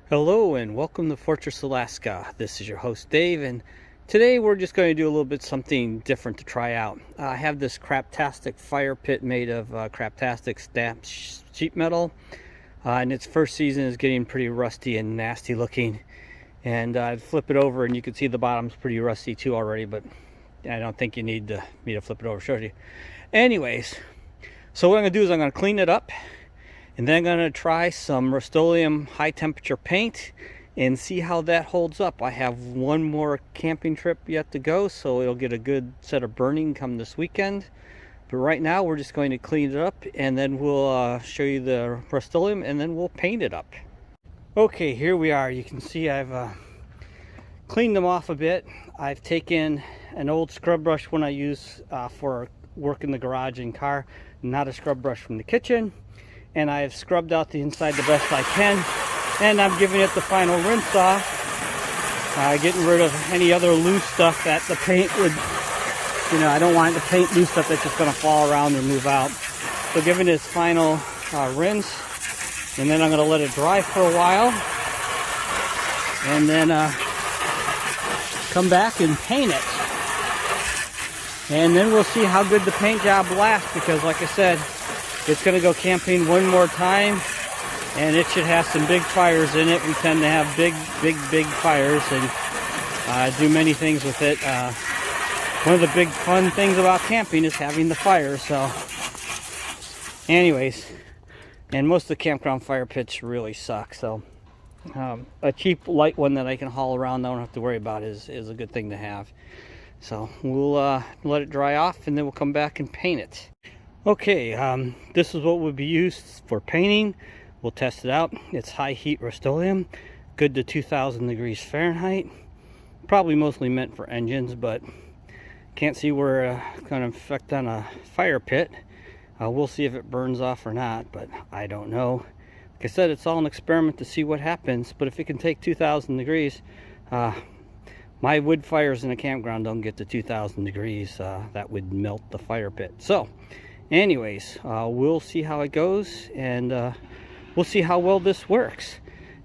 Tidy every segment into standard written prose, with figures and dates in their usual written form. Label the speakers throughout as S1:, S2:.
S1: Hello and welcome to Fortress, Alaska. This is your host Dave, and today we're just going to do a little bit something different to try out. I have this craptastic fire pit made of craptastic stamped sheet metal, and its first season is getting pretty rusty and nasty looking. And I'd flip it over and you can see the bottom's pretty rusty too already, but I don't think you need me to flip it over to show you. Anyways, so what I'm going to do is I'm going to clean it up. And then I'm going to try some Rust-Oleum high temperature paint and see how that holds up. I have one more camping trip yet to go, so it'll get a good set of burning come this weekend. But right now we're just going to clean it up, and then we'll show you the Rust-Oleum, and then we'll paint it up. Okay, here we are. You can see I've cleaned them off a bit. I've taken an old scrub brush one I use for work in the garage and car, not a scrub brush from the kitchen. And I've scrubbed out the inside the best I can, and I'm giving it the final rinse off, getting rid of any other loose stuff that the paint would, I don't want the paint loose stuff that's just going to fall around and move out. So giving it its final rinse, and then I'm going to let it dry for a while, and then come back and paint it. And then we'll see how good the paint job lasts, because like I said, it's going to go camping one more time, and it should have some big fires in it. We tend to have big fires and do many things with it. One of the big fun things about camping is having the fire. So anyways, and most of the campground fire pits really suck. So a cheap light one that I can haul around, I don't have to worry about, is a good thing to have. So we'll let it dry off, and then we'll come back and paint it. Okay, this is what would be used for painting. We'll test it out. It's high heat Rust-Oleum, good to 2000 degrees Fahrenheit. Probably mostly meant for engines, but can't see where it's going to affect on a fire pit. We'll see if it burns off or not, but I don't know. Like I said, it's all an experiment to see what happens, but if it can take 2000 degrees, my wood fires in a campground don't get to 2000 degrees. That would melt the fire pit. So anyways, we'll see how it goes, and we'll see how well this works,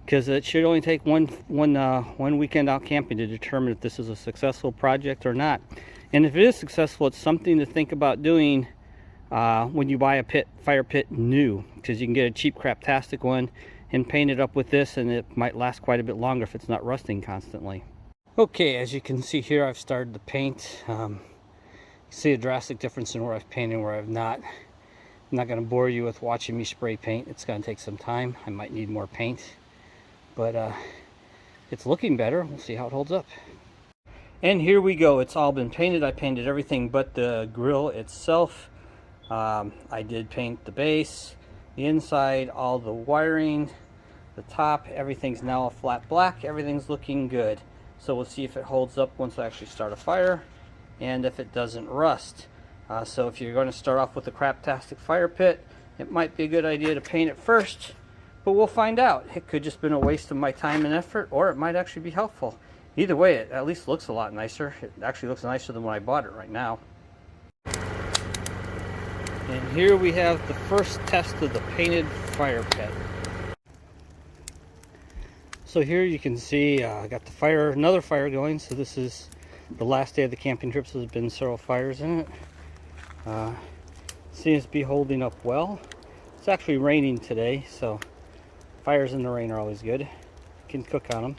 S1: because it should only take one weekend out camping to determine if this is a successful project or not. And if it is successful, it's something to think about doing when you buy a fire pit new, because you can get a cheap craptastic one and paint it up with this, and it might last quite a bit longer if it's not rusting constantly. Okay, as you can see here, I've started to paint. See a drastic difference in where I've painted and where I've not. I'm not going to bore you with watching me spray paint. It's going to take some time. I might need more paint, but it's looking better. We'll see how it holds up. And here we go. It's all been painted. I painted everything but the grill itself. I did paint the base, the inside, all the wiring, the top. Everything's now a flat black. Everything's looking good. So we'll see if it holds up once I actually start a fire, and if it doesn't rust. So if you're going to start off with a craptastic fire pit, it might be a good idea to paint it first, but we'll find out. It could just been a waste of my time and effort, or it might actually be helpful. Either way, it at least looks a lot nicer. It actually looks nicer than when I bought it right now. And here we have the first test of the painted fire pit. So here you can see I got the fire, another fire going. So this is the last day of the camping trip, so there's been several fires in it. Seems to be holding up well. It's actually raining today, so fires in the rain are always good. You can cook on them.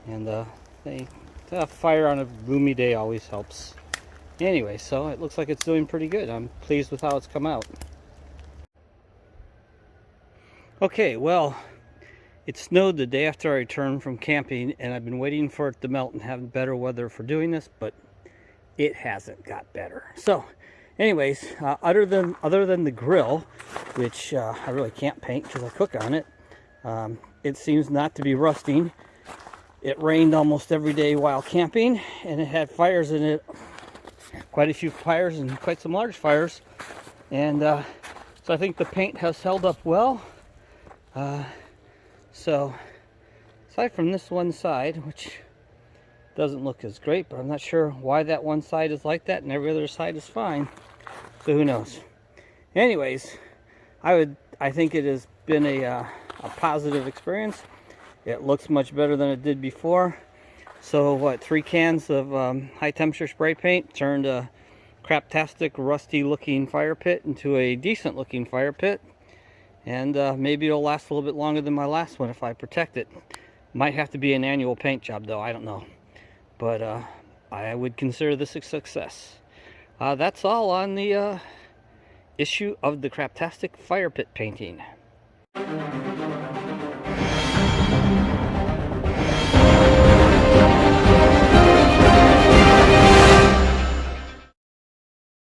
S1: And a fire on a gloomy day always helps. Anyway, so it looks like it's doing pretty good. I'm pleased with how it's come out. Okay, well, it snowed the day after I returned from camping, and I've been waiting for it to melt and have better weather for doing this, but it hasn't got better. So anyways, other than the grill, which I really can't paint because I cook on it, it seems not to be rusting. It rained almost every day while camping, and it had fires in it, quite a few fires and quite some large fires, and so I think the paint has held up well. So aside from this one side, which doesn't look as great, but I'm not sure why that one side is like that and every other side is fine, so who knows. Anyways, I think it has been a positive experience. It looks much better than it did before. So what, 3 cans of high temperature spray paint turned a craptastic, rusty looking fire pit into a decent looking fire pit. And maybe it'll last a little bit longer than my last one if I protect it. Might have to be an annual paint job though, I don't know. But I would consider this a success. That's all on the issue of the craptastic fire pit painting.